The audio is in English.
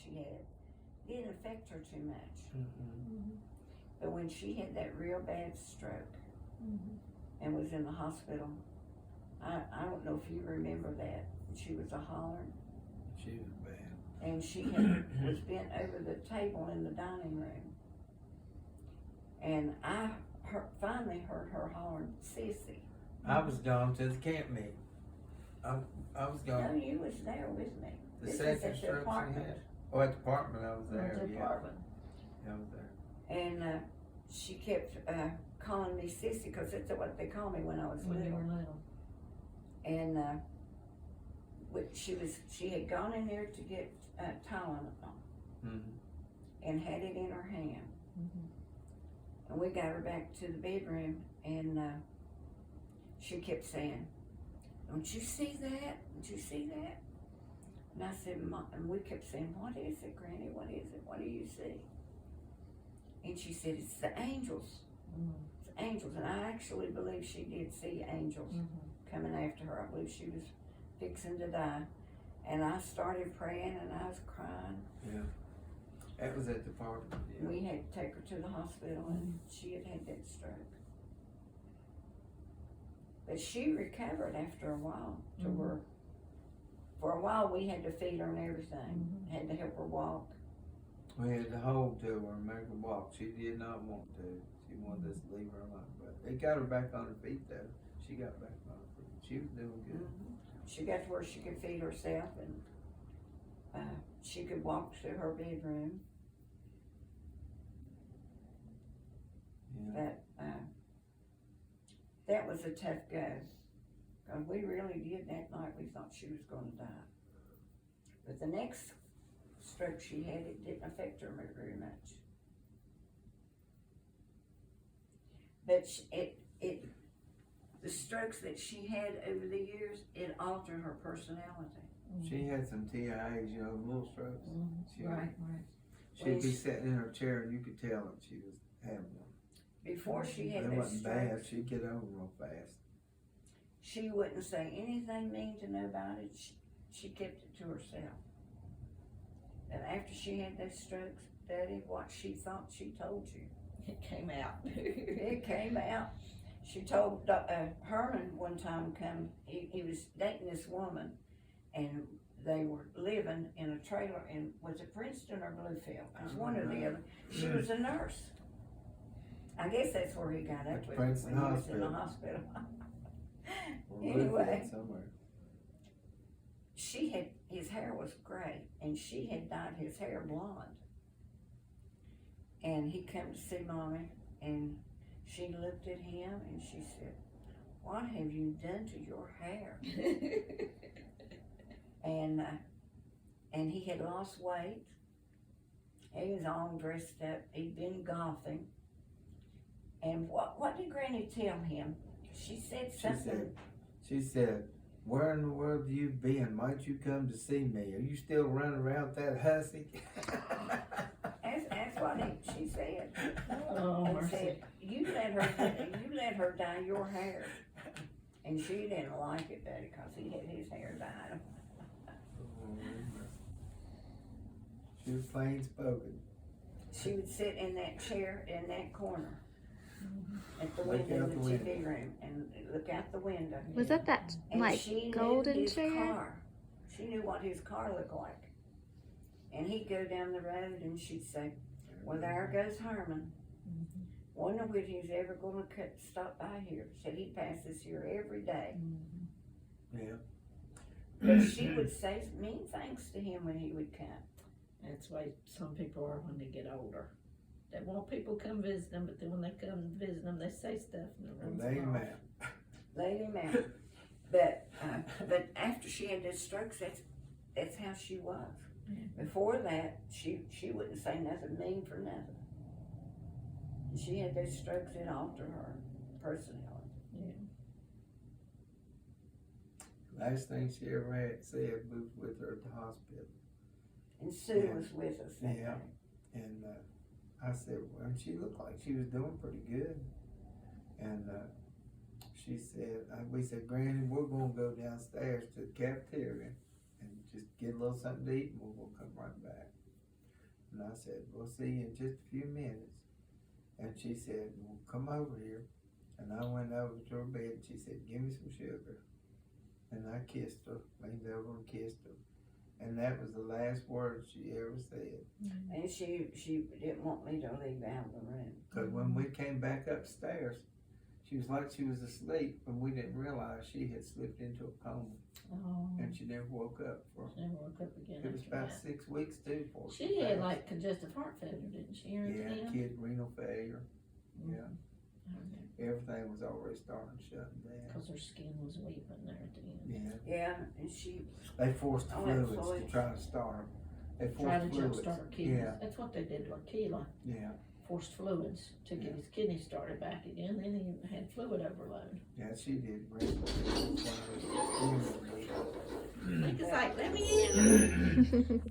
she had didn't affect her too much. Mm-hmm. But when she had that real bad stroke and was in the hospital, I don't know if you remember that. She was a hollering. She was bad. And she was bent over the table in the dining room. And I finally heard her hollering, "Sissy." I was gone to the camp meeting. I was No, gone. you was there with me. The This second is at the stroke she apartment. had. Oh, at the apartment I was there. At the Yeah. apartment. Yeah, I was there. And she kept calling me Sissy, because that's what they called me when I was When you little. were little. And she had gone in there to get Tylenol and had it in her hand. And we got her back to the bedroom, and she kept saying, "Don't you see that? Don't you see that?" And I said, "Mom," and we kept saying, "What is it, Granny? What is it? What do you see?" And she said, "It's the angels. It's the angels." And I actually believe she did see angels coming after her. I believe she was fixing to die. And I started praying, and I was crying. Yeah. That was at the apartment. Yeah. We had to take her to the hospital, and she had had that stroke. But she recovered after a while to where, for a while we had to feed her and everything. Had to help her walk. We had to hold to her and make her walk. She did not want to. She wanted us to leave her alone. But they got her back on her feet though. She got back on her feet. She was doing good. She got to where she could feed herself, and she could walk to her bedroom. Yeah. But that was a tough go. Because we really did that night, we thought she was going to die. But the next stroke she had, it didn't affect her very much. But the strokes that she had over the years, it altered her personality. She had some TIAs, you know, little strokes. She Right. She'd be sitting in her chair and you could tell that she was having one. Before she had It those wasn't bad. strokes, She'd get over them real fast. she wouldn't say anything mean to nobody. She kept it to herself. And after she had those strokes, Daddy, what she thought she told you. It came out. It came out. She told Herman one time, he was dating this woman, and they were living in a trailer in, was it Princeton or Bluefield? It was one or the other. She was a nurse. I guess that's where he got up At with her, Princeton when he was in the Hospital. hospital. Or Anyway. Bluefield somewhere. His hair was gray, and she had dyed his hair blonde. And he came to see Mommy, and she looked at him and she said, "What have you done to your hair?" And he had lost weight. He was all dressed up. He'd been golfing. And what did Granny tell him? She said something. She said, "Where in the world have you been? Why'd you come to see me? Are you still running around with that hussy?" That's what she said. Oh, And mercy. said, you let her dye your hair. And she didn't like it, Daddy, because he had his hair dyed. She was plain spoken. She would sit in that chair in that corner at the Look window out in the the window. TV room and look out the window. Was that And like she knew golden his chair? car. She knew what his car looked like. And he'd go down the road and she'd say, "Well, there goes Herman. Wonder when he's ever gonna stop by here." Said he passes here every day. Yeah. But she would say mean things to him when he would come. That's the way some people are when they get older. They want people to come visit them, but then when they come visit them, they say stuff and it runs Lay them him off. out. Laid him out. But after she had those strokes, that's how she was. Before that, she wouldn't say nothing mean for nothing. She had those strokes that altered her personality. Last thing she ever had said was with her at the hospital. And Sue Yeah. was with us that Yeah. day. And I said, well, she looked like she was doing pretty good. And she said, we said, "Granny, we're going to go downstairs to the cafeteria and just get a little something to eat, and we're going to come right back." And I said, we'll see you in just a few minutes. And she said, well, come over here. And I went over to her bed and she said, give me some sugar. And I kissed her, leaned over and kissed her. And that was the last word she ever said. And she didn't want me to leave out of the room. Because when we came back upstairs, she was like she was asleep, and we didn't realize she had slipped into a coma. Oh, And she never woke up for, she never woke up again it was after about that. 6 weeks too before She had passed. like congestive heart failure, didn't she? Yeah, kid renal failure. Yeah, Yeah. everything was already starting shutting down. Cause her skin was weeping there at the end. Yeah, Yeah, and she, they forced Oh, fluids to fluids. try to start her. They Try forced to fluids. jumpstart her kidneys. Yeah, That's what they did to Akila. yeah, Forced fluids to get his kidneys started back again. Then he had fluid overload. yeah, she did. Great. Nick is like, let me in.